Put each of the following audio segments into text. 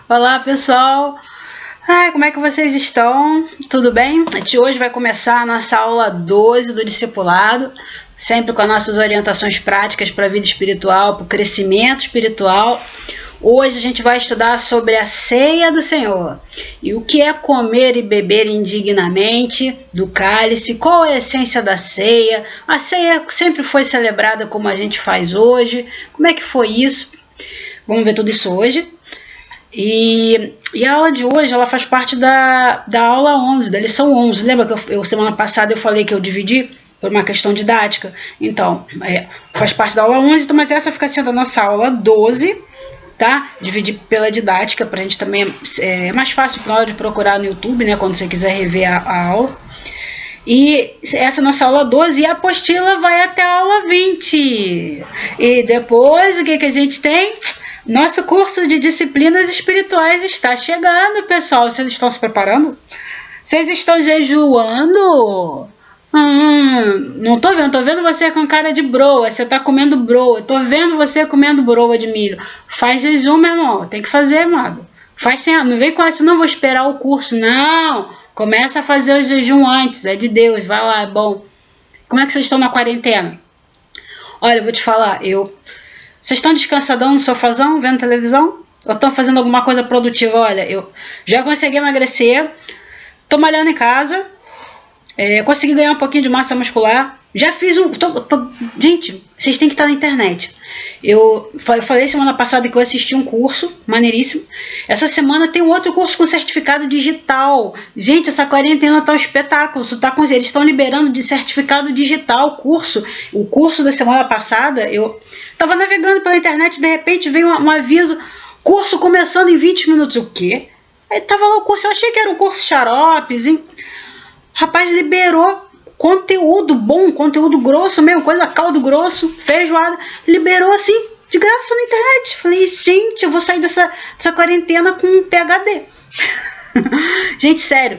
Olá, pessoal! Como é que vocês estão? Tudo bem? A gente hoje vai começar a nossa aula 12 do discipulado, sempre com as nossas orientações práticas para a vida espiritual, para o crescimento espiritual. Hoje a gente vai estudar sobre a ceia do Senhor e o que é comer e beber indignamente do cálice, qual é a essência da ceia. A ceia sempre foi celebrada como a gente faz hoje, como é que foi isso? Vamos ver tudo isso hoje. E a aula de hoje ela faz parte da aula 11, da lição 11. Lembra que semana passada eu falei que eu dividi por uma questão didática? Então, faz parte da aula 11, então, mas essa fica sendo a nossa aula 12, tá? Dividir pela didática, pra gente também é mais fácil na hora de procurar no YouTube, né? Quando você quiser rever a aula. E essa é a nossa aula 12 e a apostila vai até a aula 20. E depois, o que a gente tem? Nosso curso de disciplinas espirituais está chegando, pessoal. Vocês estão se preparando? Vocês estão jejuando? Não tô vendo. Tô vendo você com cara de broa. Você tá comendo broa. Tô vendo você comendo broa de milho. Faz jejum, meu irmão. Tem que fazer, amado. Faz sem... Não vem com essa, não vou esperar o curso. Não. Começa a fazer o jejum antes. É de Deus. Vai lá, é bom. Como é que vocês estão na quarentena? Olha, eu vou te falar. Vocês estão descansadão no sofazão, vendo televisão? Ou estão fazendo alguma coisa produtiva? Olha, eu já consegui emagrecer, tô malhando em casa, consegui ganhar um pouquinho de massa muscular, já fiz gente, vocês têm que estar na internet. Eu falei semana passada que eu assisti um curso maneiríssimo. Essa semana tem um outro curso com certificado digital. Gente, essa quarentena tá um espetáculo. Eles estão liberando de certificado digital o curso da semana passada. Eu tava navegando pela internet, de repente veio um aviso, curso começando em 20 minutos. O quê? Aí tava lá o curso, eu achei que era um curso xaropes, hein? Rapaz, liberou conteúdo bom, conteúdo grosso mesmo, coisa caldo grosso, feijoada, liberou assim, de graça na internet. Falei, gente, eu vou sair dessa quarentena com um PhD. Gente, sério,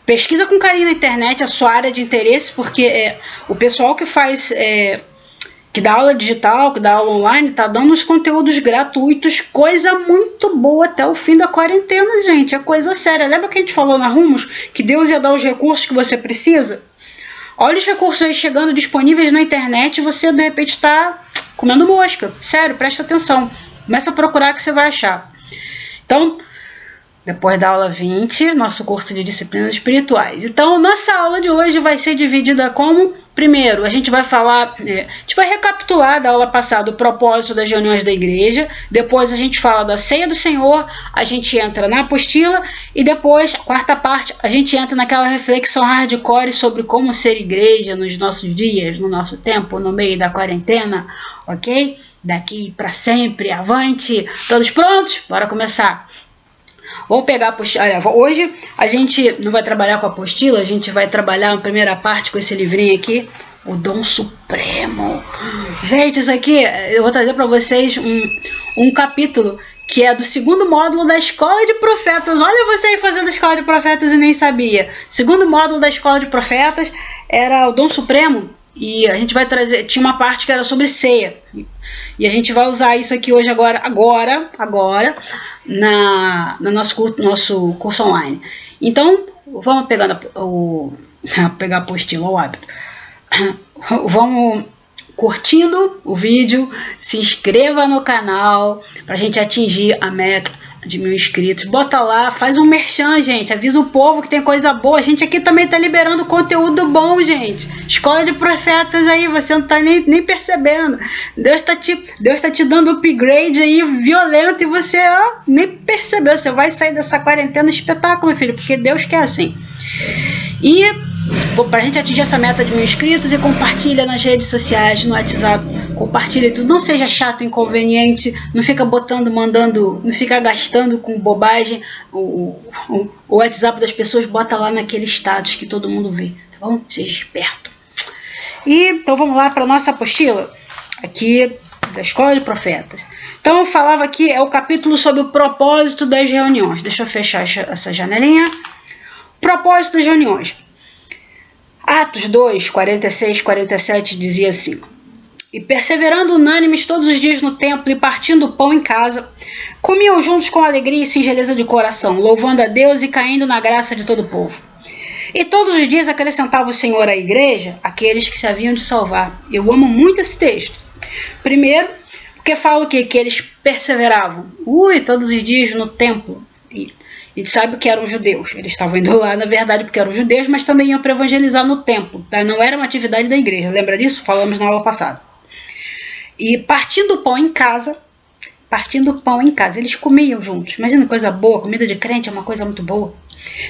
pesquisa com carinho na internet a sua área de interesse, porque o pessoal que faz... que dá aula digital, que dá aula online, tá dando uns conteúdos gratuitos, coisa muito boa até o fim da quarentena, gente, é coisa séria. Lembra que a gente falou na Rumos que Deus ia dar os recursos que você precisa? Olha os recursos aí chegando disponíveis na internet e você de repente está comendo mosca. Sério, presta atenção, começa a procurar que você vai achar. Então, depois da aula 20, nosso curso de disciplinas espirituais. Então, nossa aula de hoje vai ser dividida como... Primeiro, a gente vai falar, a gente vai recapitular da aula passada o propósito das reuniões da igreja, depois a gente fala da ceia do Senhor, a gente entra na apostila e depois, a quarta parte, a gente entra naquela reflexão hardcore sobre como ser igreja nos nossos dias, no nosso tempo, no meio da quarentena, ok? Daqui para sempre, avante! Todos prontos? Bora começar! Vamos pegar a apostila. Olha, hoje a gente não vai trabalhar com a apostila, a gente vai trabalhar na primeira parte com esse livrinho aqui, o Dom Supremo. Gente, isso aqui, eu vou trazer para vocês um capítulo que é do segundo módulo da Escola de Profetas. Olha você aí fazendo a Escola de Profetas e nem sabia. Segundo módulo da Escola de Profetas era o Dom Supremo. E a gente vai trazer, tinha uma parte que era sobre ceia. E a gente vai usar isso aqui hoje, agora no nosso curso online. Então, vamos pegando pegar a apostila, o hábito. Vamos curtindo o vídeo, se inscreva no canal para a gente atingir a meta de 1000 inscritos. Bota lá, faz um merchan, gente. Avisa o povo que tem coisa boa. A gente aqui também tá liberando conteúdo bom, gente. Escola de Profetas aí, você não tá nem percebendo. Deus tá te dando upgrade aí violento e você nem percebeu. Você vai sair dessa quarentena espetáculo, meu filho, porque Deus quer assim. E para a gente atingir essa meta de 1000 inscritos, e compartilha nas redes sociais, no WhatsApp, compartilha tudo, não seja chato, inconveniente, não fica mandando, não fica gastando com bobagem. O WhatsApp das pessoas, bota lá naquele status que todo mundo vê, tá bom? Seja esperto. Então vamos lá para a nossa apostila, aqui da Escola de Profetas. Então eu falava aqui, é o capítulo sobre o propósito das reuniões. Deixa eu fechar essa janelinha. Propósito das reuniões. Atos 2, 46, 47 dizia assim: E perseverando unânimes todos os dias no templo e partindo o pão em casa, comiam juntos com alegria e singeleza de coração, louvando a Deus e caindo na graça de todo o povo. E todos os dias acrescentava o Senhor à igreja aqueles que se haviam de salvar. Eu amo muito esse texto. Primeiro, porque fala o quê? Que eles perseveravam. Todos os dias no templo. E a gente sabe que eram judeus. Eles estavam indo lá, na verdade, porque eram judeus, mas também iam para evangelizar no templo. Tá? Não era uma atividade da igreja. Lembra disso? Falamos na aula passada. E partindo o pão em casa, eles comiam juntos. Imagina coisa boa, comida de crente é uma coisa muito boa.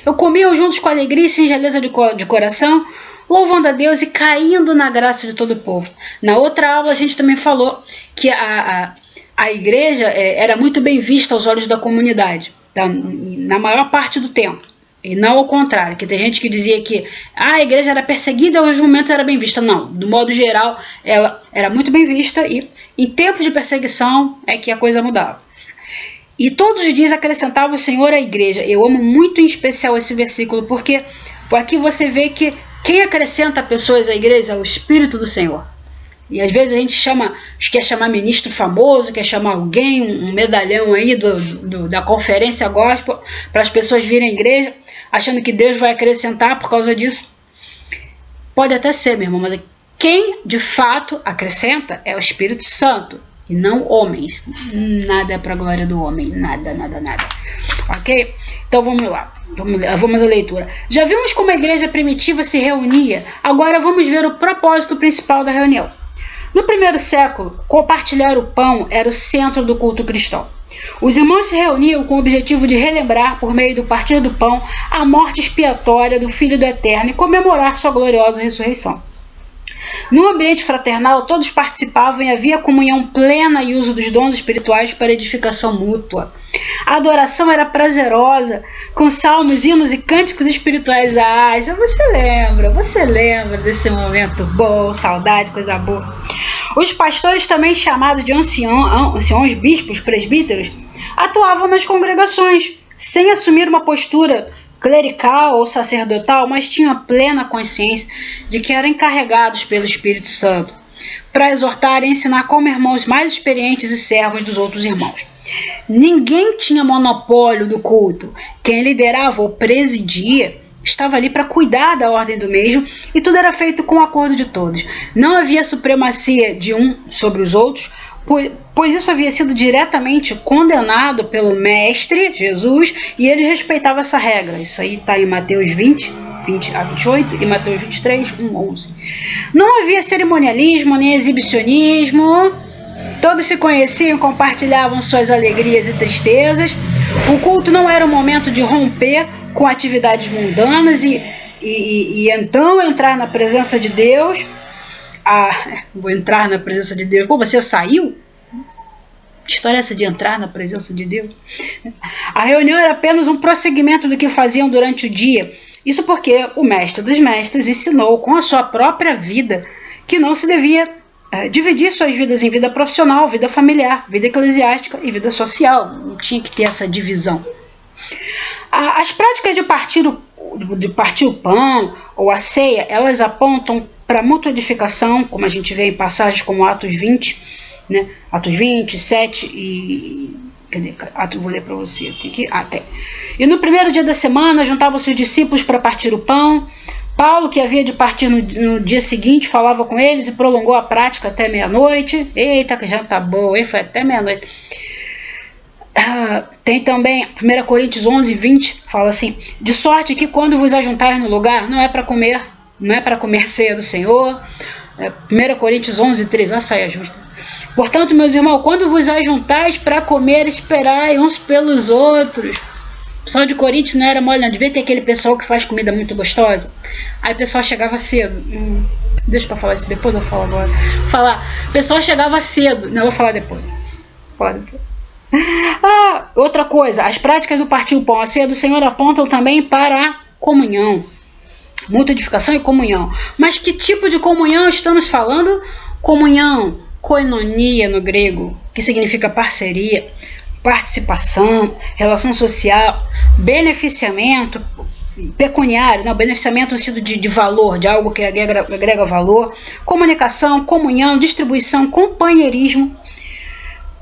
Então comiam juntos com alegria e singeleza de coração, louvando a Deus e caindo na graça de todo o povo. Na outra aula a gente também falou que a igreja era muito bem vista aos olhos da comunidade, tá? Na maior parte do tempo. E não ao contrário, que tem gente que dizia que a igreja era perseguida e aos momentos era bem vista. Não, do modo geral, ela era muito bem vista e em tempos de perseguição é que a coisa mudava. E todos os dias acrescentava o Senhor à igreja. Eu amo muito em especial esse versículo, porque por aqui você vê que quem acrescenta pessoas à igreja é o Espírito do Senhor. E às vezes a gente quer chamar ministro famoso, quer chamar alguém, um medalhão aí da conferência gospel, para as pessoas virem à igreja, achando que Deus vai acrescentar por causa disso. Pode até ser, meu irmão, mas quem de fato acrescenta é o Espírito Santo, e não homens. Nada é para a glória do homem, nada. Ok? Então vamos lá, vamos à leitura. Já vimos como a igreja primitiva se reunia, agora vamos ver o propósito principal da reunião. No primeiro século, compartilhar o pão era o centro do culto cristão. Os irmãos se reuniam com o objetivo de relembrar, por meio do partir do pão, a morte expiatória do Filho do Eterno e comemorar sua gloriosa ressurreição. No ambiente fraternal, todos participavam e havia comunhão plena e uso dos dons espirituais para edificação mútua. A adoração era prazerosa, com salmos, hinos e cânticos espirituais. Você lembra desse momento bom, saudade, coisa boa. Os pastores, também chamados de anciões, bispos, presbíteros, atuavam nas congregações, sem assumir uma postura clerical ou sacerdotal, mas tinham plena consciência de que eram encarregados pelo Espírito Santo para exortar e ensinar como irmãos mais experientes e servos dos outros irmãos. Ninguém tinha monopólio do culto. Quem liderava ou presidia estava ali para cuidar da ordem do mesmo e tudo era feito com o acordo de todos. Não havia supremacia de um sobre os outros, pois isso havia sido diretamente condenado pelo Mestre, Jesus, e ele respeitava essa regra. Isso aí está em Mateus 20 a 28 e Mateus 23, 1, 11. Não havia cerimonialismo nem exibicionismo, todos se conheciam e compartilhavam suas alegrias e tristezas. O culto não era um momento de romper com atividades mundanas e então entrar na presença de Deus. Vou entrar na presença de Deus. Pô, você saiu? Que história é essa de entrar na presença de Deus? A reunião era apenas um prosseguimento do que faziam durante o dia. Isso porque o mestre dos mestres ensinou com a sua própria vida que não se devia dividir suas vidas em vida profissional, vida familiar, vida eclesiástica e vida social. Não tinha que ter essa divisão. As práticas de partir o pão ou a ceia, elas apontam para mútua edificação, como a gente vê em passagens como Atos 20, né? Atos 20, 7 e... vou ler para você aqui. E no primeiro dia da semana, juntavam-se os discípulos para partir o pão. Paulo, que havia de partir no dia seguinte, falava com eles e prolongou a prática até meia-noite. Eita, que já tá boa, hein? Foi até meia-noite. Tem também 1 Coríntios 11, 20, fala assim: de sorte que quando vos ajuntares no lugar, não é para comer ceia do Senhor. 1 Coríntios 11, 3, uma saia justa. Portanto, meus irmãos, quando vos ajuntais para comer, esperai uns pelos outros. O pessoal de Coríntios não era mole, não. Devia ter aquele pessoal que faz comida muito gostosa. Aí o pessoal chegava cedo. Deixa pra falar isso depois, eu falo agora. O pessoal chegava cedo. Não, eu vou falar depois. Outra coisa, as práticas do partir o pão, a ceia do Senhor apontam também para a comunhão. Muita edificação e comunhão. Mas que tipo de comunhão estamos falando? Comunhão, koinonia no grego, que significa parceria, participação, relação social, beneficiamento, pecuniário, né? O beneficiamento no sentido de valor, de algo que agrega valor, comunicação, comunhão, distribuição, companheirismo.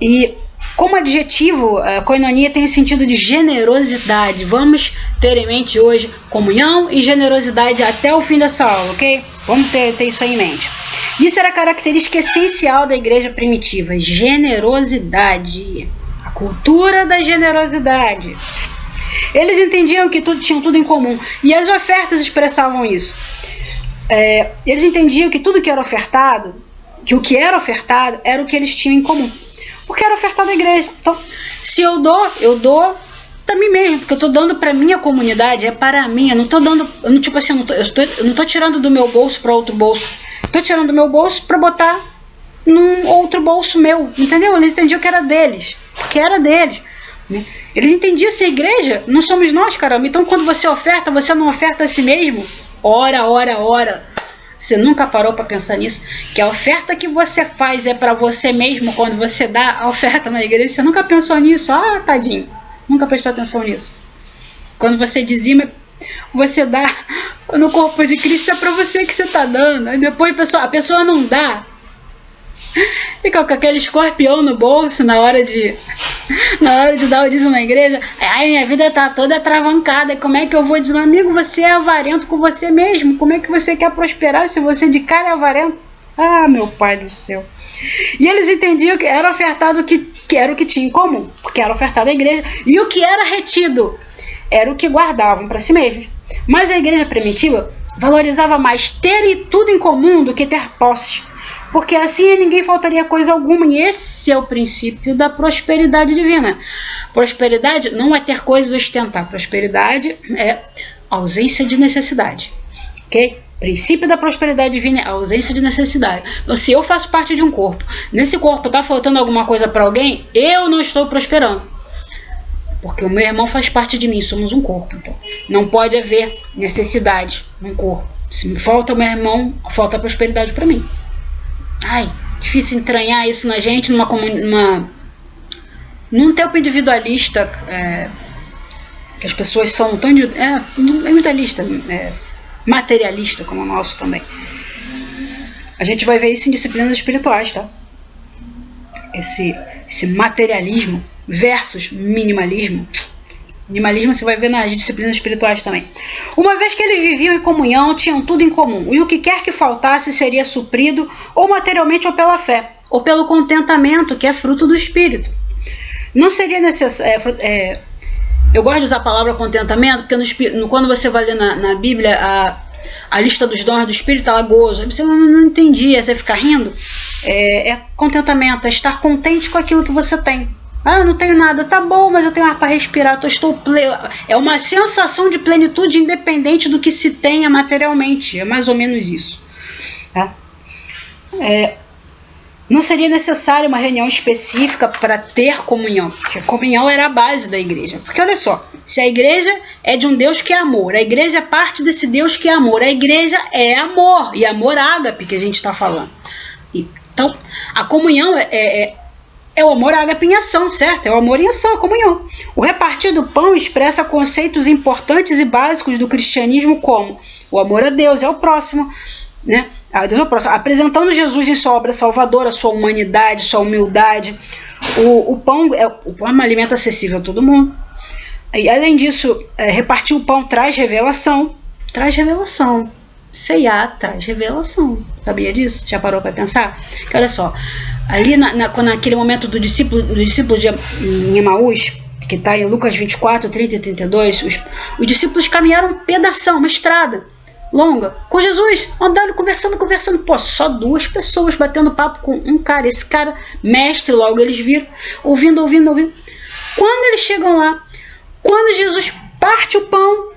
E como adjetivo, a koinonia tem o sentido de generosidade. Vamos ter em mente hoje comunhão e generosidade até o fim dessa aula, ok? Vamos ter isso aí em mente. Isso era a característica essencial da igreja primitiva, generosidade. A cultura da generosidade. Eles entendiam que tinham tudo em comum, e as ofertas expressavam isso. Eles entendiam que tudo que era ofertado, que o que era ofertado era o que eles tinham em comum, porque era ofertado à igreja. Então, se eu dou para mim mesmo, porque eu estou dando para minha comunidade, é para mim. Eu não estou dando, eu não estou tirando do meu bolso para outro bolso. Estou tirando do meu bolso para botar num outro bolso meu, entendeu? Eles entendiam que era deles, porque era deles. Né? Eles entendiam assim, a igreja não somos nós, caramba. Então, quando você oferta, você não oferta a si mesmo. Ora. Você nunca parou para pensar nisso? Que a oferta que você faz é para você mesmo quando você dá a oferta na igreja? Você nunca pensou nisso? Ah, tadinho. Nunca prestou atenção nisso. Quando você dizima, você dá no corpo de Cristo, é para você que você está dando. Aí depois a pessoa não dá. Fica com aquele escorpião no bolso na hora de dar o dízimo na igreja. Ai, minha vida tá toda travancada. Como é que eu vou dizer, amigo, você é avarento com você mesmo? Como é que você quer prosperar se você de cara é avarento? Ah, meu pai do céu. E eles entendiam que era ofertado que era o que tinha em comum, porque era ofertado à igreja, e o que era retido era o que guardavam para si mesmos. Mas a igreja primitiva valorizava mais ter tudo em comum do que ter posse, porque assim ninguém faltaria coisa alguma, e esse é o princípio da prosperidade divina. Prosperidade não é ter coisas a ostentar, prosperidade é ausência de necessidade, ok? O princípio da prosperidade divina é a ausência de necessidade. Então, se eu faço parte de um corpo, nesse corpo está faltando alguma coisa para alguém, eu não estou prosperando, porque o meu irmão faz parte de mim, somos um corpo. Então, não pode haver necessidade num corpo. Se me falta o meu irmão, falta a prosperidade para mim. Ai, difícil entranhar isso na gente, num tempo individualista, que as pessoas são tão individualista, materialista como o nosso também. A gente vai ver isso em disciplinas espirituais, tá? Esse materialismo versus minimalismo. Minimalismo você vai ver nas disciplinas espirituais também. Uma vez que eles viviam em comunhão, tinham tudo em comum. E o que quer que faltasse seria suprido ou materialmente ou pela fé, ou pelo contentamento, que é fruto do Espírito. Não seria necessário... eu gosto de usar a palavra contentamento, porque quando você vai ler na Bíblia a lista dos dons do Espírito, ela goza. Você não entendia, você fica rindo. É contentamento, é estar contente com aquilo que você tem. Ah, eu não tenho nada, tá bom, mas eu tenho ar para respirar, é uma sensação de plenitude independente do que se tenha materialmente, é mais ou menos isso. Tá? Não seria necessário uma reunião específica para ter comunhão, porque a comunhão era a base da igreja. Porque olha só, se a igreja é de um Deus que é amor, a igreja é parte desse Deus que é amor, a igreja é amor, e amor ágape que a gente está falando. Então, a comunhão é o amor ágape em ação, certo? É o amor em ação, a comunhão. O repartir do pão expressa conceitos importantes e básicos do cristianismo, como o amor a Deus, é o próximo, né? Deus é o próximo. Apresentando Jesus em sua obra salvadora, sua humanidade, sua humildade. O pão é um alimento acessível a todo mundo. E, além disso, repartir o pão traz revelação. Traz revelação. Ceiá traz revelação. Sabia disso? Já parou para pensar? Que olha só, ali naquele momento do discípulo em Emaús, que está em Lucas 24, 30 e 32, os discípulos caminharam um pedação, uma estrada longa, com Jesus, andando, conversando, pô, só 2 pessoas batendo papo com um cara, esse cara, mestre, logo eles viram, ouvindo. Quando eles chegam lá, quando Jesus parte o pão,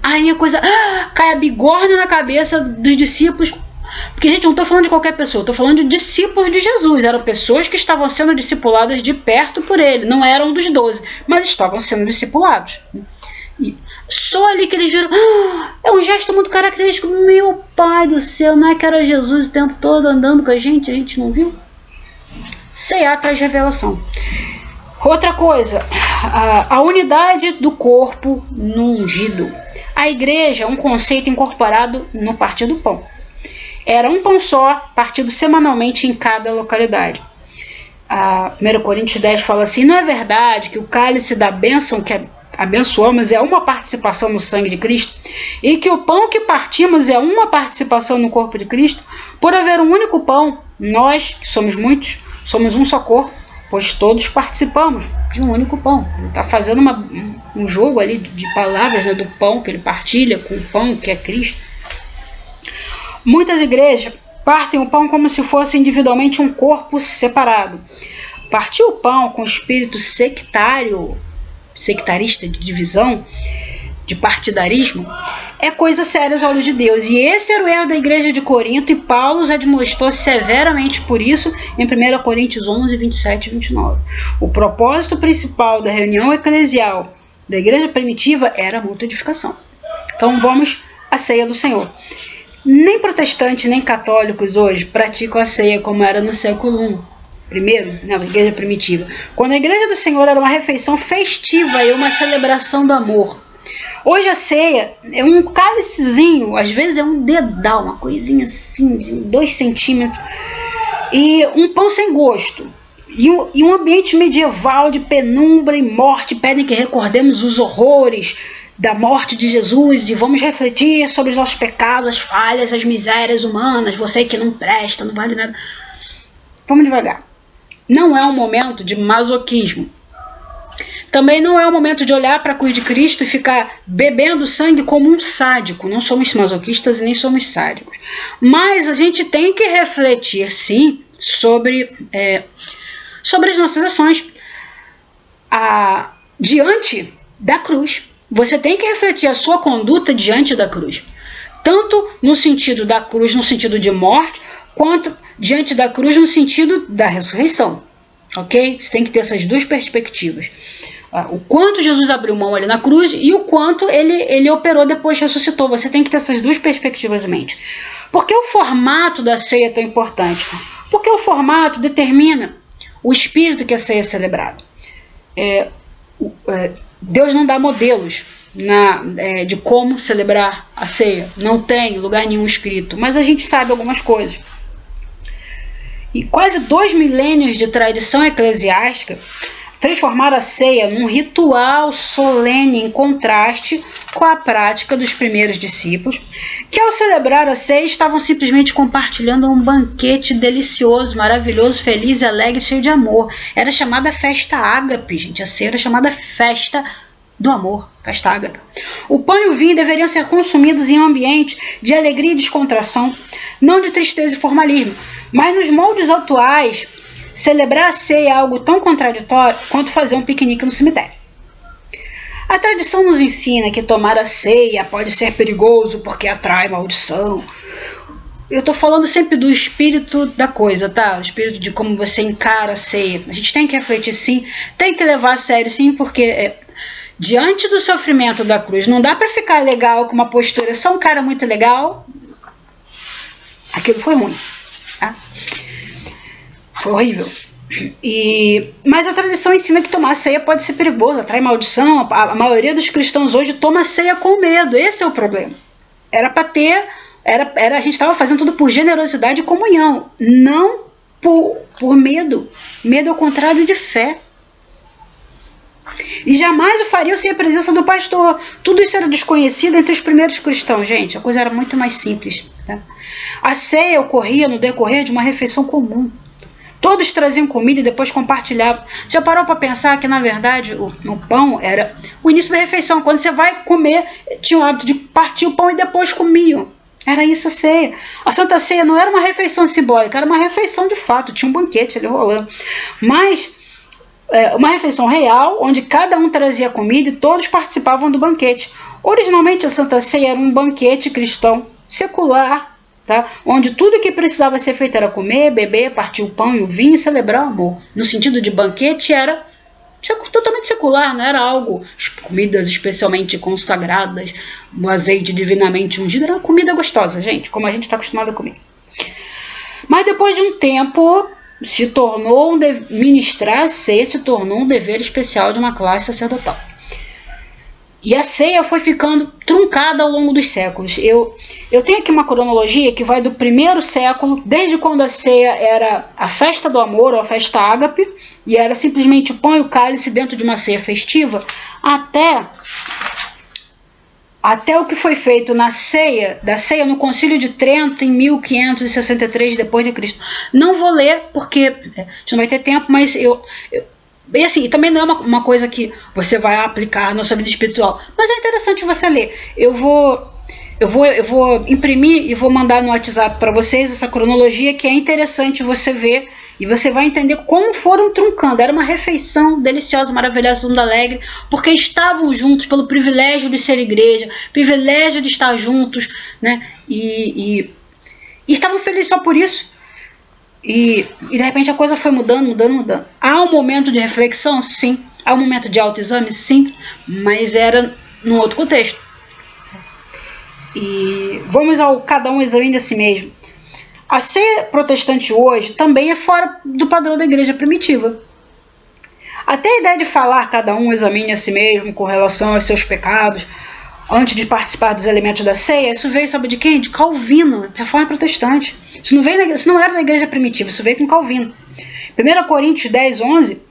aí a coisa, cai a bigorna na cabeça dos discípulos, porque, gente, eu não estou falando de qualquer pessoa, estou falando de discípulos de Jesus, eram pessoas que estavam sendo discipuladas de perto por ele, não eram dos 12, mas estavam sendo discipulados. E só ali que eles viram, é um gesto muito característico, meu pai do céu, não é que era Jesus o tempo todo andando com a gente não viu? Ceiá traz revelação. Outra coisa, a unidade do corpo no ungido. A igreja é um conceito incorporado no partir do pão. Era um pão só, partido semanalmente em cada localidade. 1 Coríntios 10 fala assim: não é verdade que o cálice da bênção que abençoamos é uma participação no sangue de Cristo, e que o pão que partimos é uma participação no corpo de Cristo? Por haver um único pão, nós, que somos muitos, somos um só corpo, pois todos participamos de um único pão. Ele está fazendo um jogo ali de palavras, né, do pão que ele partilha com o pão que é Cristo. Muitas igrejas partem o pão como se fosse individualmente um corpo separado. Partir o pão com espírito sectarista de divisão, de partidarismo, é coisa séria aos olhos de Deus. E esse era o erro da igreja de Corinto, e Paulo os admoestou severamente por isso em 1 Coríntios 11, 27 e 29. O propósito principal da reunião eclesial da igreja primitiva era a mútua edificação. Então vamos à ceia do Senhor. Nem protestantes nem católicos hoje praticam a ceia como era no século I. Primeiro, na igreja primitiva, quando a igreja do Senhor era uma refeição festiva e uma celebração do amor. Hoje a ceia é um cálicezinho, às vezes é um dedal, uma coisinha assim, de 2 centímetros, e um pão sem gosto. E um ambiente medieval de penumbra e morte pedem que recordemos os horrores da morte de Jesus, e vamos refletir sobre os nossos pecados, as falhas, as misérias humanas, você que não presta, não vale nada. Vamos devagar. Não é um momento de masoquismo. Também não é o momento de olhar para a cruz de Cristo e ficar bebendo sangue como um sádico. Não somos masoquistas e nem somos sádicos. Mas a gente tem que refletir, sim, sobre as nossas ações diante da cruz. Você tem que refletir a sua conduta diante da cruz. Tanto no sentido da cruz, no sentido de morte, quanto diante da cruz no sentido da ressurreição. Ok? Você tem que ter essas duas perspectivas. O quanto Jesus abriu mão ali na cruz e o quanto ele operou depois que ressuscitou. Você tem que ter essas duas perspectivas em mente. Por que o formato da ceia é tão importante? Porque o formato determina o espírito que a ceia é celebrada. Deus não dá modelos de como celebrar a ceia. Não tem lugar nenhum escrito. Mas a gente sabe algumas coisas. E quase 2 milênios de tradição eclesiástica transformaram a ceia num ritual solene em contraste com a prática dos primeiros discípulos, que ao celebrar a ceia estavam simplesmente compartilhando um banquete delicioso, maravilhoso, feliz, alegre, cheio de amor. Era chamada festa ágape, gente. A ceia era chamada festa do amor, festa ágape. O pão e o vinho deveriam ser consumidos em um ambiente de alegria e descontração, não de tristeza e formalismo. Mas nos moldes atuais, celebrar a ceia é algo tão contraditório quanto fazer um piquenique no cemitério. A tradição nos ensina que tomar a ceia pode ser perigoso porque atrai maldição. Eu estou falando sempre do espírito da coisa, tá? O espírito de como você encara a ceia. A gente tem que refletir sim, tem que levar a sério sim, porque diante do sofrimento da cruz, não dá para ficar legal com uma postura, só um cara muito legal. Aquilo foi ruim. Tá? Foi horrível. Mas a tradição ensina que tomar ceia pode ser perigoso, atrai maldição. A maioria dos cristãos hoje toma ceia com medo. Esse é o problema. Era para ter, a gente estava fazendo tudo por generosidade e comunhão, não por medo. Medo é o contrário de fé. E jamais o faria sem a presença do pastor. Tudo isso era desconhecido entre os primeiros cristãos, gente. A coisa era muito mais simples. Tá? A ceia ocorria no decorrer de uma refeição comum. Todos traziam comida e depois compartilhavam. Já parou para pensar que, na verdade, o pão era o início da refeição. Quando você vai comer, tinha o hábito de partir o pão e depois comiam. Era isso a ceia. A Santa Ceia não era uma refeição simbólica, era uma refeição de fato. Tinha um banquete ali rolando. Mas uma refeição real, onde cada um trazia comida e todos participavam do banquete. Originalmente, a Santa Ceia era um banquete cristão secular, tá? Onde tudo que precisava ser feito era comer, beber, partir o pão e o vinho e celebrar o amor. No sentido de banquete, era totalmente secular, não era algo, comidas especialmente consagradas, o azeite divinamente ungido, era uma comida gostosa, gente, como a gente está acostumado a comer. Mas depois de um tempo, se tornou ministrar a ceia se tornou um dever especial de uma classe sacerdotal. E a ceia foi ficando truncada ao longo dos séculos. Eu tenho aqui uma cronologia que vai do primeiro século, desde quando a ceia era a festa do amor, ou a festa ágape, e era simplesmente o pão e o cálice dentro de uma ceia festiva, até o que foi feito da ceia no Concílio de Trento em 1563 depois de Cristo. Não vou ler porque a gente não vai ter tempo, mas e assim, também não é uma coisa que você vai aplicar na sua vida espiritual, mas é interessante você ler. Eu vou imprimir e vou mandar no WhatsApp para vocês essa cronologia, que é interessante você ver, e você vai entender como foram truncando. Era uma refeição deliciosa, maravilhosa, todo mundo alegre, porque estavam juntos pelo privilégio de ser igreja, privilégio de estar juntos, né? E estavam felizes só por isso. E de repente a coisa foi mudando. Há um momento de reflexão? Sim. Há um momento de autoexame? Sim. Mas era num outro contexto. E vamos ao cada um examine a si mesmo. A ceia protestante hoje também é fora do padrão da igreja primitiva. Até a ideia de falar cada um examine a si mesmo com relação aos seus pecados antes de participar dos elementos da ceia, isso veio, sabe de quem? De Calvino, reforma protestante. Isso não era da igreja primitiva, isso veio com Calvino. 1 Coríntios 10, 11,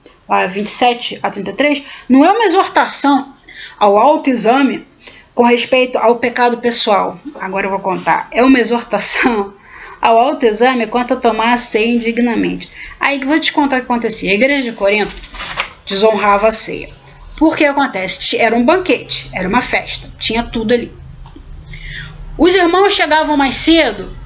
27 a 33, não é uma exortação ao autoexame com respeito ao pecado pessoal. Agora eu vou contar. É uma exortação ao autoexame quanto a tomar a ceia indignamente. Aí eu vou te contar o que acontecia. A igreja de Corinto desonrava a ceia. Porque acontece? Era um banquete, era uma festa, tinha tudo ali. Os irmãos chegavam mais cedo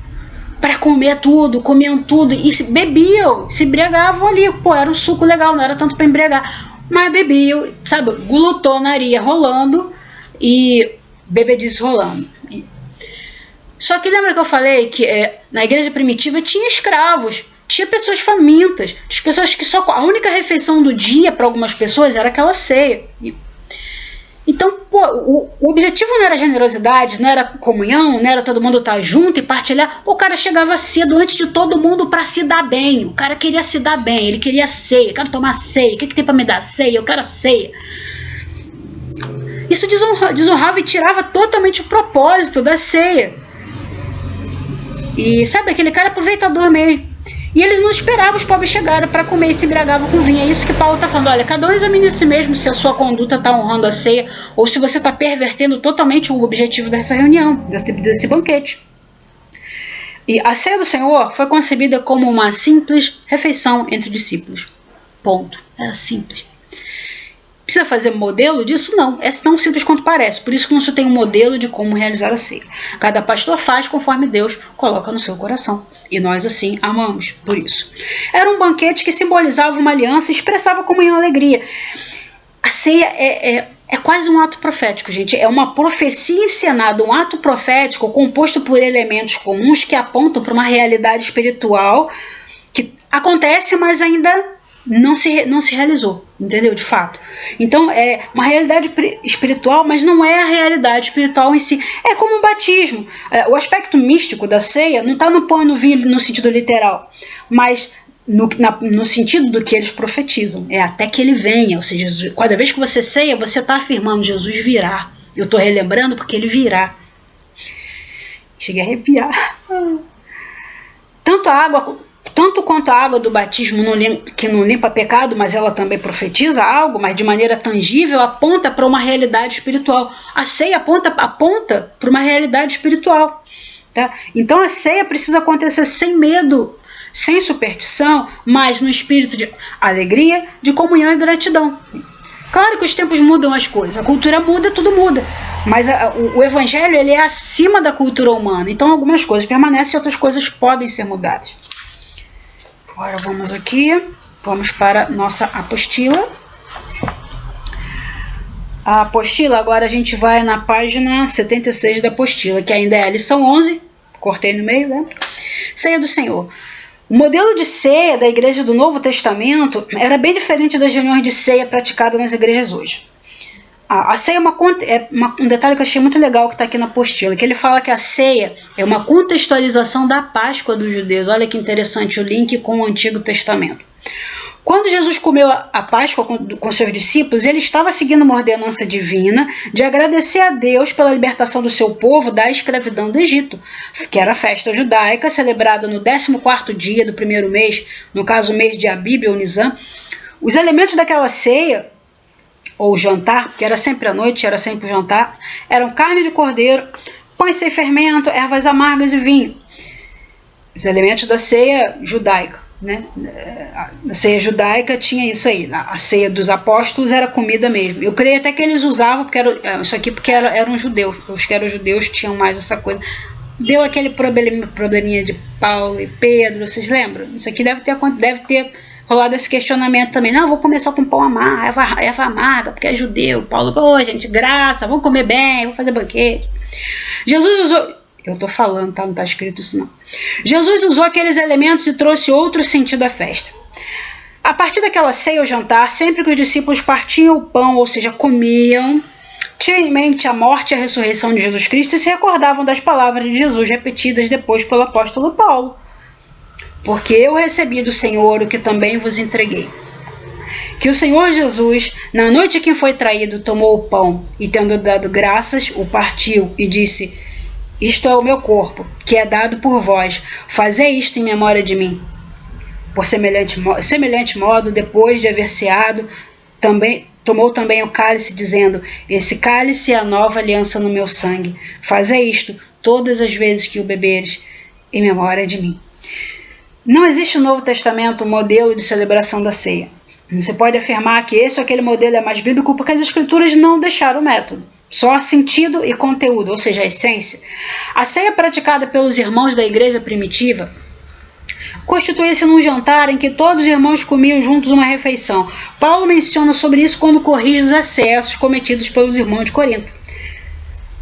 para comer tudo, comiam tudo e bebiam, se embriagavam ali. Pô, era um suco legal, não era tanto para embriagar, mas bebiam, sabe, glutonaria rolando e bebedice rolando. Só que lembra que eu falei que na igreja primitiva tinha escravos, tinha pessoas famintas, tinha pessoas que só a única refeição do dia para algumas pessoas era aquela ceia. Então, pô, o objetivo não era generosidade, não era comunhão, não era todo mundo estar junto e partilhar. O cara chegava cedo antes de todo mundo para se dar bem. O cara queria se dar bem, ele queria ceia, eu quero tomar ceia, o que tem para me dar? Ceia, eu quero ceia. Isso desonrava e tirava totalmente o propósito da ceia. E sabe, aquele cara aproveitador mesmo. E eles não esperavam os pobres chegarem para comer e se embriagavam com vinho. É isso que Paulo está falando. Olha, cada um examine a si mesmo se a sua conduta está honrando a ceia ou se você está pervertendo totalmente o objetivo dessa reunião, desse banquete. E a ceia do Senhor foi concebida como uma simples refeição entre discípulos. Ponto. Era simples. Precisa fazer modelo disso? Não. É tão simples quanto parece. Por isso que não se tem um modelo de como realizar a ceia. Cada pastor faz conforme Deus coloca no seu coração. E nós assim amamos por isso. Era um banquete que simbolizava uma aliança e expressava comunhão e alegria. A ceia é quase um ato profético, gente. É uma profecia encenada, um ato profético composto por elementos comuns que apontam para uma realidade espiritual que acontece, mas ainda não se realizou, entendeu? De fato. Então é uma realidade espiritual, mas não é a realidade espiritual em si. É como o batismo. O aspecto místico da ceia não está no pão e no vinho no sentido literal, mas no sentido do que eles profetizam. É até que ele venha. Ou seja, cada vez que você ceia, você está afirmando: Jesus virá. Eu estou relembrando porque ele virá. Cheguei a arrepiar. Tanto quanto a água do batismo que não limpa pecado, mas ela também profetiza algo, mas de maneira tangível aponta para uma realidade espiritual. A ceia aponta para uma realidade espiritual. Tá? Então a ceia precisa acontecer sem medo, sem superstição, mas no espírito de alegria, de comunhão e gratidão. Claro que os tempos mudam as coisas, a cultura muda, tudo muda. Mas o evangelho ele é acima da cultura humana. Então algumas coisas permanecem e outras coisas podem ser mudadas. Agora vamos aqui, vamos para nossa apostila. A apostila, agora a gente vai na página 76 da apostila, que ainda é a lição 11, cortei no meio, lembra? Ceia do Senhor. O modelo de ceia da igreja do Novo Testamento era bem diferente das reuniões de ceia praticadas nas igrejas hoje. a ceia é um detalhe que eu achei muito legal que está aqui na apostila, que ele fala que a ceia é uma contextualização da Páscoa dos judeus. Olha que interessante o link com o Antigo Testamento. Quando Jesus comeu a Páscoa com seus discípulos, ele estava seguindo uma ordenança divina de agradecer a Deus pela libertação do seu povo da escravidão do Egito, que era a festa judaica, celebrada no 14º dia do primeiro mês, no caso o mês de Abib ou Nisan. Os elementos daquela ceia, ou jantar, porque era sempre à noite, era sempre o jantar, eram carne de cordeiro, pães sem fermento, ervas amargas e vinho. Os elementos da ceia judaica, né? A ceia judaica tinha isso aí. A ceia dos apóstolos era comida mesmo. Eu creio até que eles usavam isso aqui porque eram judeus. Os que eram judeus tinham mais essa coisa. Deu aquele probleminha de Paulo e Pedro, vocês lembram? Isso aqui deve ter rolado esse questionamento também. Não, vou comer só com pão amargo, erva amarga, porque é judeu. Paulo, gente, graça, vamos comer bem, vamos fazer banquete. Jesus usou... Eu estou falando, tá? Não está escrito isso não. Jesus usou aqueles elementos e trouxe outro sentido à festa. A partir daquela ceia ou jantar, sempre que os discípulos partiam o pão, ou seja, comiam, tinham em mente a morte e a ressurreição de Jesus Cristo e se recordavam das palavras de Jesus repetidas depois pelo apóstolo Paulo. Porque eu recebi do Senhor o que também vos entreguei. Que o Senhor Jesus, na noite em que foi traído, tomou o pão e, tendo dado graças, o partiu e disse: isto é o meu corpo, que é dado por vós. Fazei isto em memória de mim. Por semelhante modo, depois de haver ceado, tomou também o cálice, dizendo: esse cálice é a nova aliança no meu sangue. Fazei isto todas as vezes que o beberes, em memória de mim. Não existe no Novo Testamento um modelo de celebração da ceia. Você pode afirmar que esse ou aquele modelo é mais bíblico porque as escrituras não deixaram o método. Só sentido e conteúdo, ou seja, a essência. A ceia praticada pelos irmãos da igreja primitiva constituía-se num jantar em que todos os irmãos comiam juntos uma refeição. Paulo menciona sobre isso quando corrige os excessos cometidos pelos irmãos de Corinto.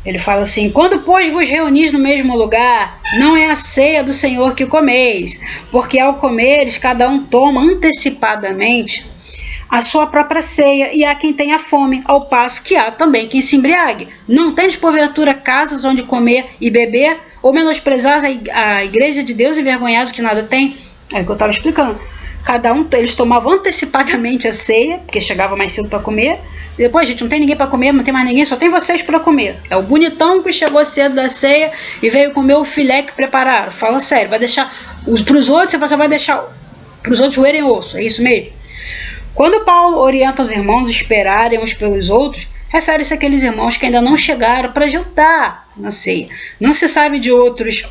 Ele fala assim: quando, pois, vos reunis no mesmo lugar, não é a ceia do Senhor que comeis, porque ao comeres cada um toma antecipadamente a sua própria ceia, e há quem tenha fome, ao passo que há também quem se embriague. Não tendes porventura casas onde comer e beber, ou menosprezar a igreja de Deus e envergonhar o que nada tem? É o que eu estava explicando. Eles tomavam antecipadamente a ceia, porque chegava mais cedo para comer. Depois, gente, não tem ninguém para comer, não tem mais ninguém, só tem vocês para comer. É o bonitão que chegou cedo da ceia e veio comer o filé que prepararam. Fala sério, vai deixar para os outros, você vai deixar para os outros roerem osso, é isso mesmo? Quando Paulo orienta os irmãos a esperarem uns pelos outros, refere-se àqueles irmãos que ainda não chegaram para jantar na ceia. Não se sabe de outros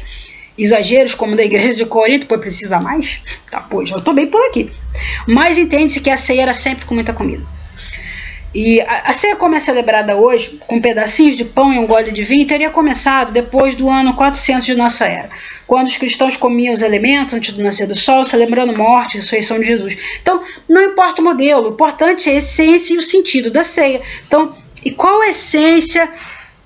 exageros, como da igreja de Corinto, pois precisa mais? Tá, pois, eu estou bem por aqui. Mas entende-se que a ceia era sempre com muita comida. E a ceia, como é celebrada hoje, com pedacinhos de pão e um gole de vinho, teria começado depois do ano 400 de nossa era, quando os cristãos comiam os elementos antes do nascer do sol, celebrando morte e ressurreição de Jesus. Então, não importa o modelo, o importante é a essência e o sentido da ceia. Então, e qual a essência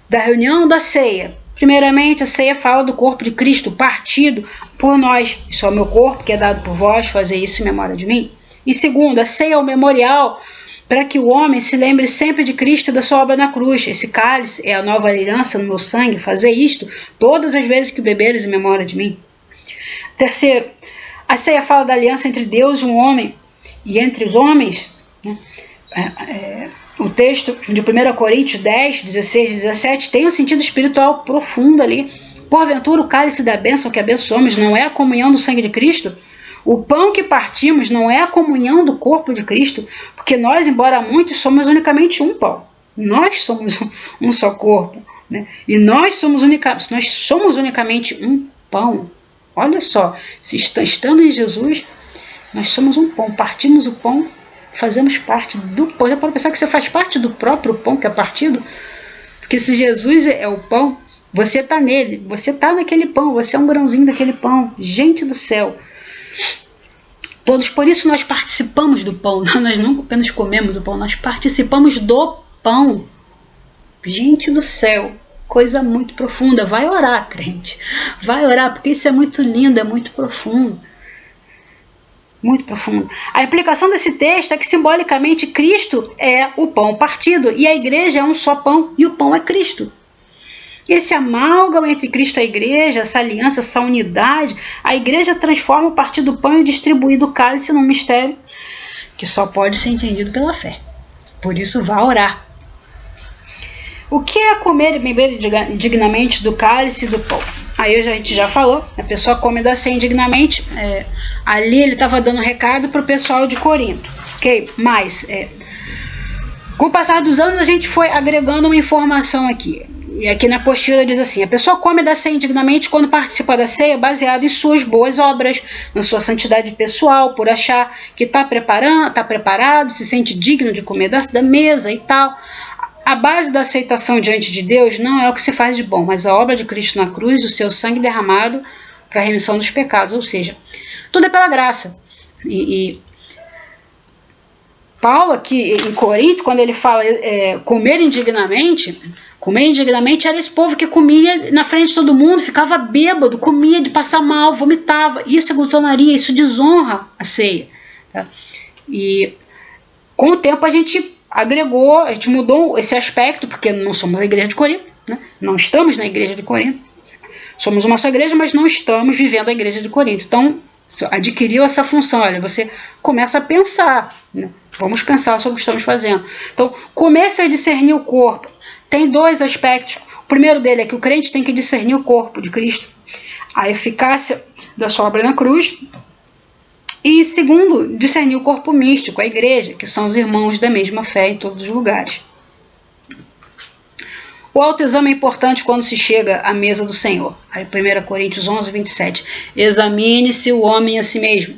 da reunião da ceia? Primeiramente, a ceia fala do corpo de Cristo partido por nós. Isso é o meu corpo, que é dado por vós, fazer isso em memória de mim. E segundo, a ceia é o memorial para que o homem se lembre sempre de Cristo e da sua obra na cruz. Esse cálice é a nova aliança no meu sangue. Fazer isto todas as vezes que beberes em memória de mim. Terceiro, a ceia fala da aliança entre Deus e um homem e entre os homens, né? O texto de 1 Coríntios 10, 16 e 17 tem um sentido espiritual profundo ali. Porventura, o cálice da bênção que abençoamos não é a comunhão do sangue de Cristo? O pão que partimos não é a comunhão do corpo de Cristo? Porque nós, embora muitos, somos unicamente um pão. Nós somos um só corpo, né? E nós somos unicamente um pão. Olha só, se estando em Jesus, nós somos um pão. Partimos o pão, fazemos parte do pão. Já pode pensar que você faz parte do próprio pão que é partido? Porque se Jesus é o pão, você está nele, você está naquele pão, você é um grãozinho daquele pão. Gente do céu! Todos, por isso nós participamos do pão. Nós não apenas comemos o pão, nós participamos do pão. Gente do céu! Coisa muito profunda. Vai orar, crente. Vai orar, porque isso é muito lindo, é muito profundo. Muito profundo. A implicação desse texto é que simbolicamente Cristo é o pão partido e a igreja é um só pão e o pão é Cristo. Esse amálgama entre Cristo e a igreja, essa aliança, essa unidade, a igreja transforma o partir do pão e distribuir do cálice num mistério que só pode ser entendido pela fé. Por isso, vá orar. O que é comer e beber indignamente do cálice e do pão? Aí a gente já falou, a pessoa come da ceia indignamente. Ali ele estava dando recado para o pessoal de Corinto. Ok? Mas, com o passar dos anos, a gente foi agregando uma informação aqui. E aqui na apostila diz assim: a pessoa come da ceia indignamente quando participa da ceia baseado em suas boas obras, na sua santidade pessoal, por achar que está preparado, se sente digno de comer da mesa e tal. A base da aceitação diante de Deus não é o que se faz de bom, mas a obra de Cristo na cruz, o seu sangue derramado para a remissão dos pecados. Ou seja, tudo é pela graça. Paulo aqui em Corinto, quando ele fala comer indignamente era esse povo que comia na frente de todo mundo, ficava bêbado, comia de passar mal, vomitava. Isso é glutonaria, isso desonra a ceia. Tá? E com o tempo a gente agregou, a gente mudou esse aspecto, porque não somos a igreja de Corinto, né? Não estamos na igreja de Corinto. Somos uma só igreja, mas não estamos vivendo a igreja de Corinto. Então, adquiriu essa função. Olha, você começa a pensar, né? Vamos pensar sobre o que estamos fazendo. Então, começa a discernir o corpo. Tem dois aspectos. O primeiro dele é que o crente tem que discernir o corpo de Cristo, a eficácia da sua obra na cruz. E segundo, discernir o corpo místico, a igreja, que são os irmãos da mesma fé em todos os lugares. O autoexame é importante quando se chega à mesa do Senhor. Aí 1 Coríntios 11, 27. Examine-se o homem a si mesmo.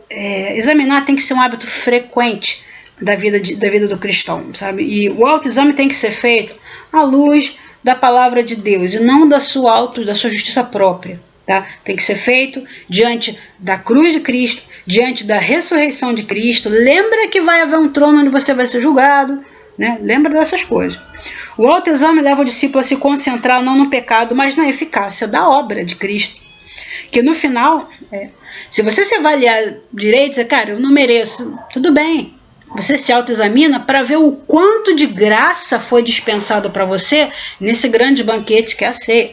Examinar tem que ser um hábito frequente da vida do cristão, sabe? E o autoexame tem que ser feito à luz da palavra de Deus e não da sua justiça própria. Tá? Tem que ser feito diante da cruz de Cristo, diante da ressurreição de Cristo. Lembra que vai haver um trono onde você vai ser julgado, né? Lembra dessas coisas. O autoexame leva o discípulo a se concentrar não no pecado, mas na eficácia da obra de Cristo. Que no final, se você se avaliar direito, dizer, cara, eu não mereço, tudo bem. Você se autoexamina para ver o quanto de graça foi dispensado para você nesse grande banquete que é a ceia.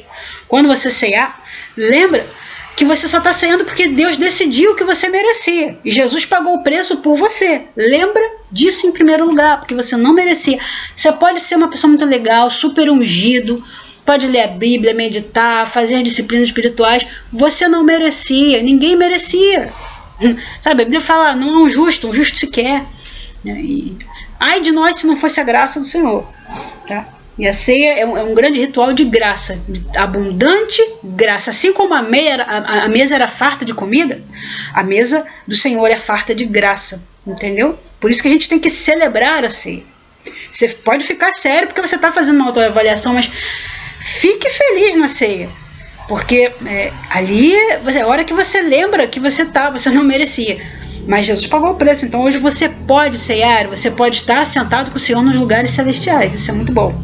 Quando você ceiar, lembra que você só está ceando porque Deus decidiu que você merecia. E Jesus pagou o preço por você. Lembra disso em primeiro lugar, porque você não merecia. Você pode ser uma pessoa muito legal, super ungido, pode ler a Bíblia, meditar, fazer disciplinas espirituais. Você não merecia, ninguém merecia. Sabe, a Bíblia fala, não é um justo se quer. Ai de nós se não fosse a graça do Senhor. Tá? E a ceia é um grande ritual de graça, de abundante graça. Assim como a mesa era farta de comida, a mesa do Senhor é farta de graça. Entendeu? Por isso que a gente tem que celebrar a ceia. Você pode ficar sério porque você está fazendo uma autoavaliação, mas fique feliz na ceia. Porque ali é a hora que você lembra que você não merecia. Mas Jesus pagou o preço, então hoje você pode ceiar, você pode estar sentado com o Senhor nos lugares celestiais, isso é muito bom.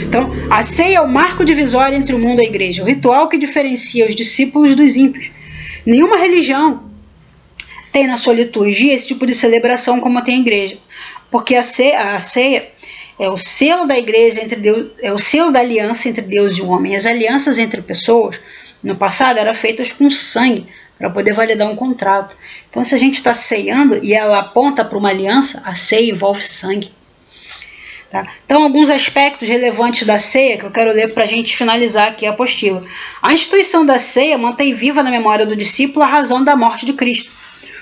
Então, a ceia é o marco divisório entre o mundo e a igreja, o ritual que diferencia os discípulos dos ímpios. Nenhuma religião tem na sua liturgia esse tipo de celebração como tem a igreja, porque a ceia é o selo da igreja entre Deus, é o selo da aliança entre Deus e o homem. As alianças entre pessoas, no passado, eram feitas com sangue, para poder validar um contrato. Então, se a gente está ceando e ela aponta para uma aliança, a ceia envolve sangue. Tá? Então, alguns aspectos relevantes da ceia que eu quero ler para a gente finalizar aqui a apostila. A instituição da ceia mantém viva na memória do discípulo a razão da morte de Cristo.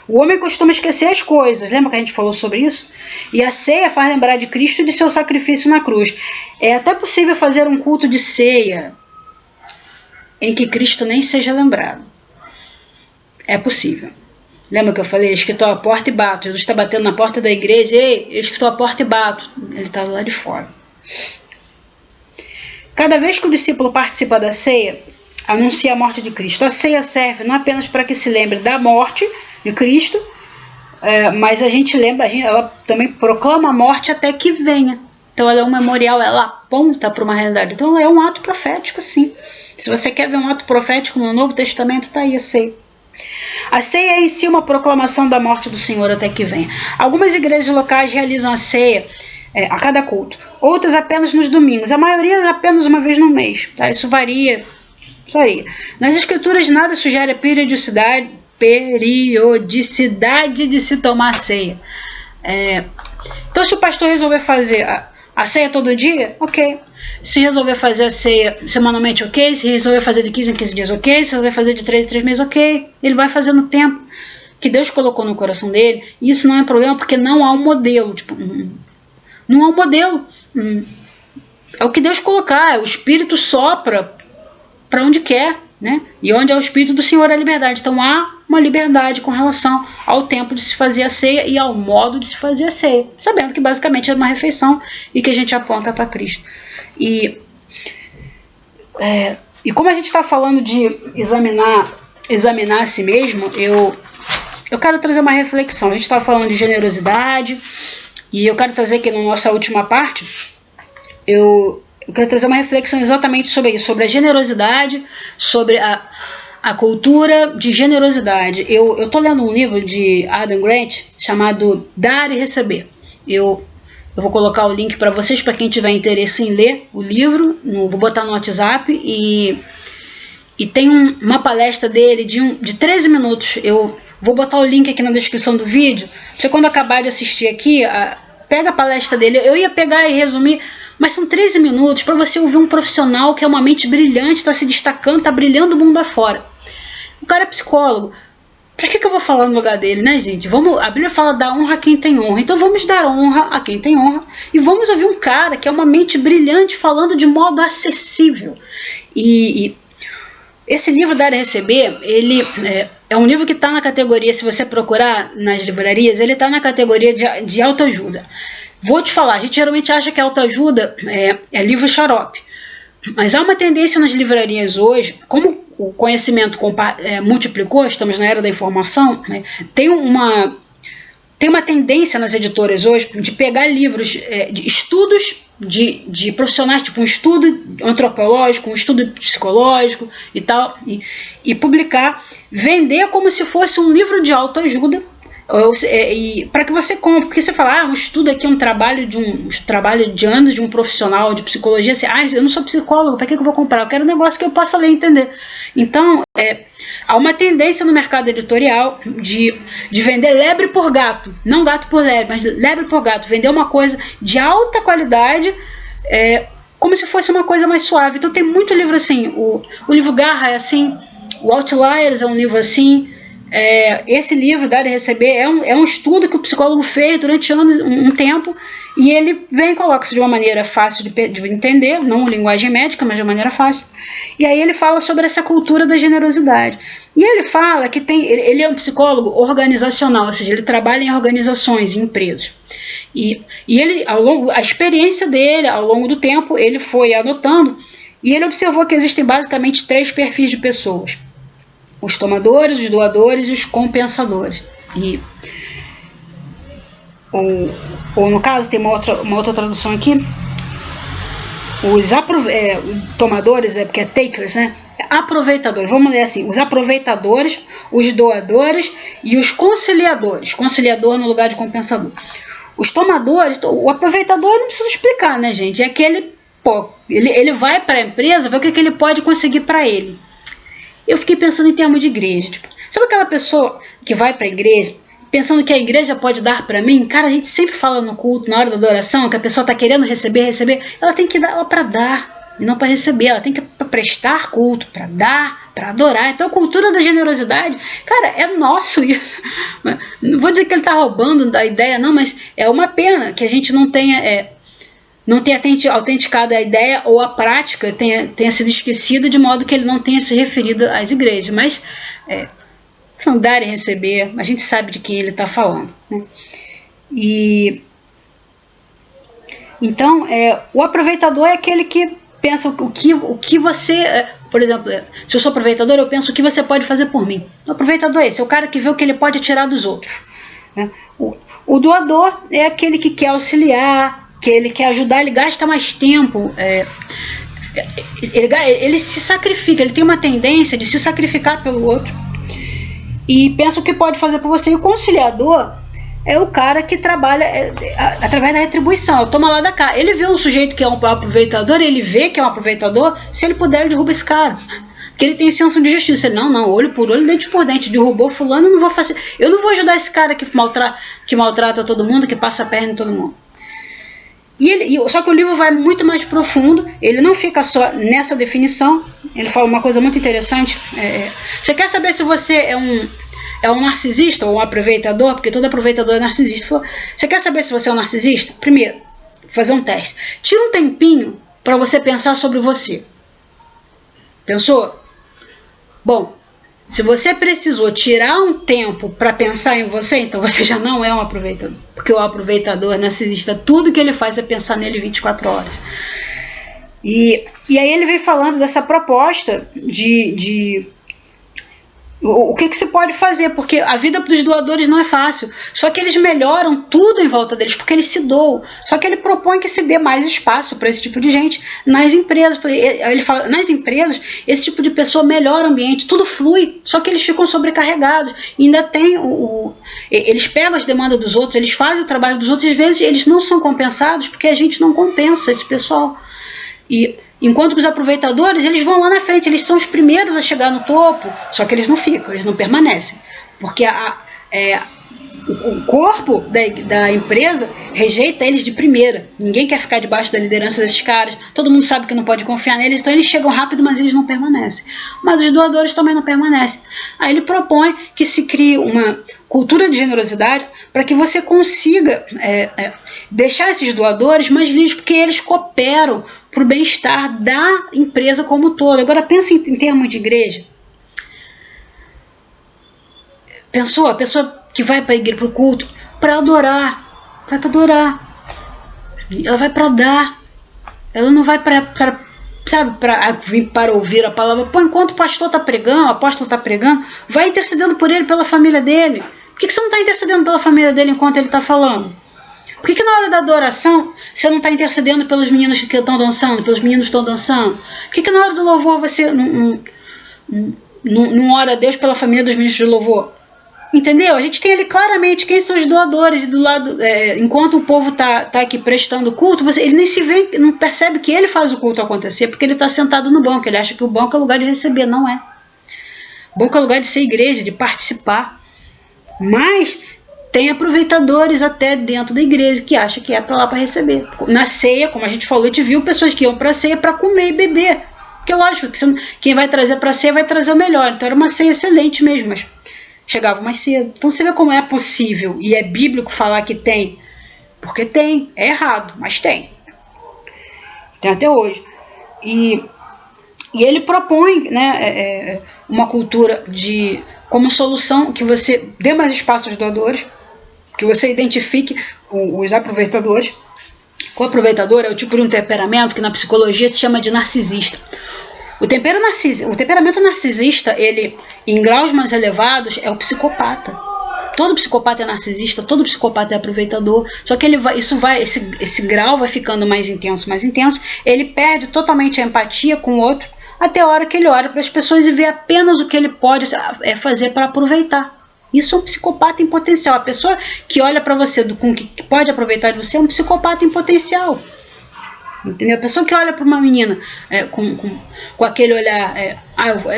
O homem costuma esquecer as coisas, lembra que a gente falou sobre isso? E a ceia faz lembrar de Cristo e de seu sacrifício na cruz. É até possível fazer um culto de ceia em que Cristo nem seja lembrado. É possível. Lembra que eu falei? Eu estou à porta e bato. Jesus está batendo na porta da igreja. Ei, eu estou à porta e bato. Ele está lá de fora. Cada vez que o discípulo participa da ceia, anuncia a morte de Cristo. A ceia serve não apenas para que se lembre da morte de Cristo, mas a gente lembra, ela também proclama a morte até que venha. Então ela é um memorial, ela aponta para uma realidade. Então ela é um ato profético, sim. Se você quer ver um ato profético no Novo Testamento, está aí a ceia. A ceia é em si uma proclamação da morte do Senhor até que venha. Algumas igrejas locais realizam a ceia a cada culto, outras apenas nos domingos, a maioria apenas uma vez no mês. Tá? Isso varia. Nas escrituras nada sugere a periodicidade de se tomar ceia. Então, se o pastor resolver fazer a ceia todo dia, ok. Se resolver fazer a ceia semanalmente, ok. Se resolver fazer de 15 em 15 dias, ok. Se resolver fazer de 3 em 3 meses, ok. Ele vai fazer no tempo que Deus colocou no coração dele. E isso não é problema porque não há um modelo. Tipo, não há um modelo. É o que Deus colocar. O Espírito sopra para onde quer, né? E onde é o Espírito do Senhor é a liberdade. Então há uma liberdade com relação ao tempo de se fazer a ceia e ao modo de se fazer a ceia, sabendo que basicamente é uma refeição e que a gente aponta para Cristo. E como a gente está falando de examinar a si mesmo, eu quero trazer uma reflexão. A gente está falando de generosidade e eu quero trazer aqui na nossa última parte, eu quero trazer uma reflexão exatamente sobre isso, sobre a generosidade, sobre a cultura de generosidade. Eu estou lendo um livro de Adam Grant chamado Dar e Receber. Eu vou colocar o link para vocês, para quem tiver interesse em ler o livro. Vou botar no WhatsApp. E tem uma palestra dele de 13 minutos. Eu vou botar o link aqui na descrição do vídeo. Você, quando acabar de assistir aqui, pega a palestra dele. Eu ia pegar e resumir, mas são 13 minutos para você ouvir um profissional que é uma mente brilhante, está se destacando, está brilhando o mundo afora. O cara é psicólogo. Para que eu vou falar no lugar dele, né, gente? A Bíblia fala dar honra a quem tem honra. Então vamos dar honra a quem tem honra. E vamos ouvir um cara que é uma mente brilhante falando de modo acessível. E esse livro, Dar e Receber, ele é um livro que está na categoria, se você procurar nas livrarias, ele está na categoria de autoajuda. Vou te falar, a gente geralmente acha que autoajuda é livro xarope. Mas há uma tendência nas livrarias hoje, como o conhecimento multiplicou, estamos na era da informação, né, tem uma tendência nas editoras hoje de pegar livros de estudos de profissionais, tipo um estudo antropológico, um estudo psicológico e tal, e publicar, vender como se fosse um livro de autoajuda, para que você compre, porque você fala, um estudo aqui é um trabalho de anos de um profissional de psicologia, assim, eu não sou psicólogo, para que eu vou comprar? Eu quero um negócio que eu possa ler e entender. Então, há uma tendência no mercado editorial de vender lebre por gato, não gato por lebre, mas lebre por gato, vender uma coisa de alta qualidade, como se fosse uma coisa mais suave. Então tem muito livro assim, o livro Garra é assim, o Outliers é um livro assim. Esse livro, Dar e Receber, é um estudo que o psicólogo fez durante anos, um tempo, e ele vem e coloca isso de uma maneira fácil de entender, não linguagem médica, mas de uma maneira fácil. E aí ele fala sobre essa cultura da generosidade. E ele fala que ele é um psicólogo organizacional, ou seja, ele trabalha em organizações, em empresas. E ele, a experiência dele, ao longo do tempo, ele foi anotando, e ele observou que existem basicamente 3 perfis de pessoas: os tomadores, os doadores e os compensadores. Ou no caso, tem uma outra tradução aqui, os tomadores, porque é takers, né? Aproveitadores, vamos ler assim: os aproveitadores, os doadores e os conciliadores. Conciliador no lugar de compensador. Os tomadores, o aproveitador não precisa explicar, né, gente? É aquele, ele vai para a empresa ver o que ele pode conseguir para ele. Eu fiquei pensando em termos de igreja. Tipo, sabe aquela pessoa que vai para a igreja pensando que a igreja pode dar para mim? Cara, a gente sempre fala no culto, na hora da adoração, que a pessoa está querendo receber. Ela tem que dar ela para dar e não para receber. Ela tem que prestar culto, para dar, para adorar. Então a cultura da generosidade, cara, é nosso isso. Não vou dizer que ele está roubando da ideia, não, mas é uma pena que a gente não tenha autenticado a ideia, ou a prática tenha sido esquecida, de modo que ele não tenha se referido às igrejas. Mas dar e receber, a gente sabe de quem ele está falando, né? Então, o aproveitador é aquele que pensa o que você, por exemplo, se eu sou aproveitador, eu penso o que você pode fazer por mim. O aproveitador é esse, é o cara que vê o que ele pode tirar dos outros, né? O doador é aquele que quer auxiliar, que ele quer ajudar, ele gasta mais tempo, ele se sacrifica, ele tem uma tendência de se sacrificar pelo outro. e pensa o que pode fazer por você. E o conciliador é o cara que trabalha através da retribuição, toma lá da cá. Ele vê um sujeito que é um aproveitador, ele vê que é um aproveitador, se ele puder, ele derruba esse cara. Porque ele tem senso de justiça. Ele, não, olho por olho, dente por dente. Derrubou fulano, eu não vou ajudar esse cara que maltrata todo mundo, que passa a perna em todo mundo. Só que o livro vai muito mais profundo, ele não fica só nessa definição, ele fala uma coisa muito interessante. Você quer saber se você é um narcisista ou um aproveitador? Porque todo aproveitador é narcisista. Você quer saber se você é um narcisista? Primeiro, fazer um teste. Tira um tempinho para você pensar sobre você. Pensou? Bom, se você precisou tirar um tempo para pensar em você, então você já não é um aproveitador. Porque o aproveitador narcisista, tudo que ele faz é pensar nele 24 horas. E aí ele vem falando dessa proposta de o que se pode fazer, porque a vida dos doadores não é fácil, só que eles melhoram tudo em volta deles, porque eles se doam, só que ele propõe que se dê mais espaço para esse tipo de gente nas empresas. Ele fala, nas empresas, esse tipo de pessoa melhora o ambiente, tudo flui, só que eles ficam sobrecarregados, e ainda tem eles pegam as demandas dos outros, eles fazem o trabalho dos outros, e às vezes eles não são compensados, porque a gente não compensa esse pessoal. Enquanto que os aproveitadores, eles vão lá na frente, eles são os primeiros a chegar no topo, só que eles não ficam, eles não permanecem, porque o corpo da empresa rejeita eles de primeira. Ninguém quer ficar debaixo da liderança desses caras, todo mundo sabe que não pode confiar neles, então eles chegam rápido, mas eles não permanecem. Mas os doadores também não permanecem. Aí ele propõe que se crie uma cultura de generosidade para que você consiga deixar esses doadores mais livres, porque eles cooperam para o bem-estar da empresa como um todo. Agora pensa em termos de igreja. Pensou? A pessoa que vai para a igreja, para o culto, para adorar, vai para adorar. Ela vai para dar. Ela não vai para vir para ouvir a palavra. Pô, enquanto o pastor está pregando, o apóstolo está pregando, vai intercedendo por ele, pela família dele. Por que você não está intercedendo pela família dele enquanto ele está falando? Por que na hora da adoração você não está intercedendo pelos meninos que estão dançando, pelos meninos que estão dançando? Por que na hora do louvor você não ora a Deus pela família dos ministros de louvor? Entendeu? A gente tem ali claramente quem são os doadores, e do lado, enquanto o povo está aqui prestando culto, ele nem se vê, não percebe que ele faz o culto acontecer, porque ele está sentado no banco, ele acha que o banco é lugar de receber, não é. O banco é lugar de ser igreja, de participar. Mas tem aproveitadores até dentro da igreja que acham que é para lá para receber. Na ceia, como a gente falou, a gente viu pessoas que iam para a ceia para comer e beber. Porque lógico, que quem vai trazer para a ceia vai trazer o melhor. Então era uma ceia excelente mesmo, mas chegava mais cedo. Então você vê como é possível, e é bíblico falar que tem, porque tem, é errado, mas tem até hoje. E ele propõe, né, uma cultura como solução, que você dê mais espaço aos doadores, que você identifique os aproveitadores. O aproveitador é o tipo de um temperamento que na psicologia se chama de narcisista. O temperamento narcisista, ele, em graus mais elevados, é o psicopata. Todo psicopata é narcisista, todo psicopata é aproveitador. Só que esse grau vai ficando mais intenso, ele perde totalmente a empatia com o outro, até a hora que ele olha para as pessoas e vê apenas o que ele pode fazer para aproveitar. Isso é um psicopata em potencial. A pessoa que olha para você com o que pode aproveitar de você é um psicopata em potencial. Entendeu? A pessoa que olha para uma menina com aquele olhar,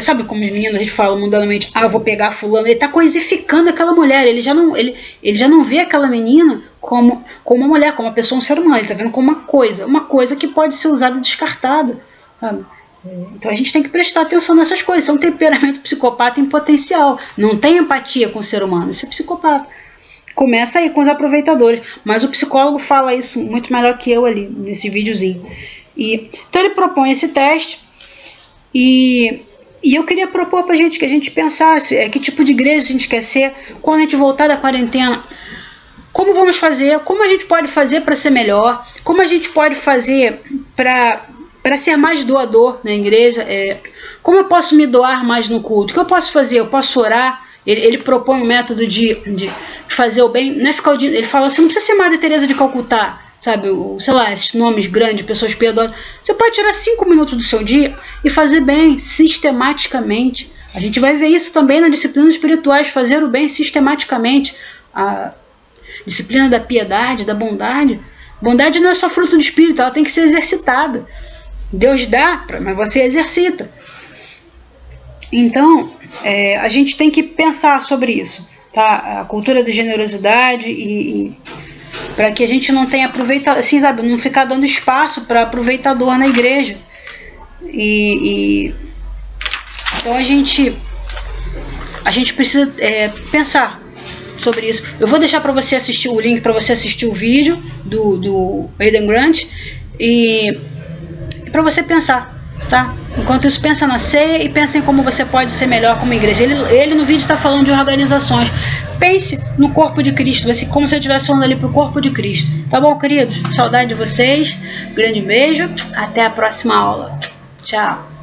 sabe como os meninos a gente fala mundanamente, eu vou pegar fulano, ele está coisificando aquela mulher, ele já não vê aquela menina como uma mulher, como uma pessoa, um ser humano, ele está vendo como uma coisa que pode ser usada e descartada, sabe? Então a gente tem que prestar atenção nessas coisas. Isso é um temperamento psicopata em potencial, não tem empatia com o ser humano, isso é psicopata. Começa aí com os aproveitadores, mas o psicólogo fala isso muito melhor que eu ali, nesse videozinho. Então ele propõe esse teste, e eu queria propor pra gente que a gente pensasse que tipo de igreja a gente quer ser quando a gente voltar da quarentena. Como vamos fazer? Como a gente pode fazer para ser melhor? Como a gente pode fazer para ser mais doador na igreja? Como eu posso me doar mais no culto? O que eu posso fazer? Eu posso orar? Ele propõe um método de fazer o bem, não é ficar o dia. Ele fala assim, não precisa ser Madre Teresa de Calcutá, sabe, sei lá, esses nomes grandes, pessoas piedosas. Você pode tirar 5 minutos do seu dia e fazer bem, sistematicamente. A gente vai ver isso também nas disciplinas espirituais, fazer o bem sistematicamente. A disciplina da piedade, da bondade. Bondade não é só fruto do espírito, ela tem que ser exercitada. Deus dá, mas você exercita. Então, a gente tem que pensar sobre isso, tá? A cultura da generosidade e para que a gente não tenha aproveitado, assim, sabe, não ficar dando espaço para aproveitador na igreja. Então a gente precisa pensar sobre isso. Eu vou deixar para você assistir o link para você assistir o vídeo do Aidan Grant e para você pensar, tá? Enquanto isso, pensa na ceia e pensa em como você pode ser melhor como igreja. Ele no vídeo está falando de organizações. Pense no corpo de Cristo, como se eu estivesse falando ali pro corpo de Cristo. Tá bom, queridos? Saudade de vocês. Grande beijo. Até a próxima aula. Tchau.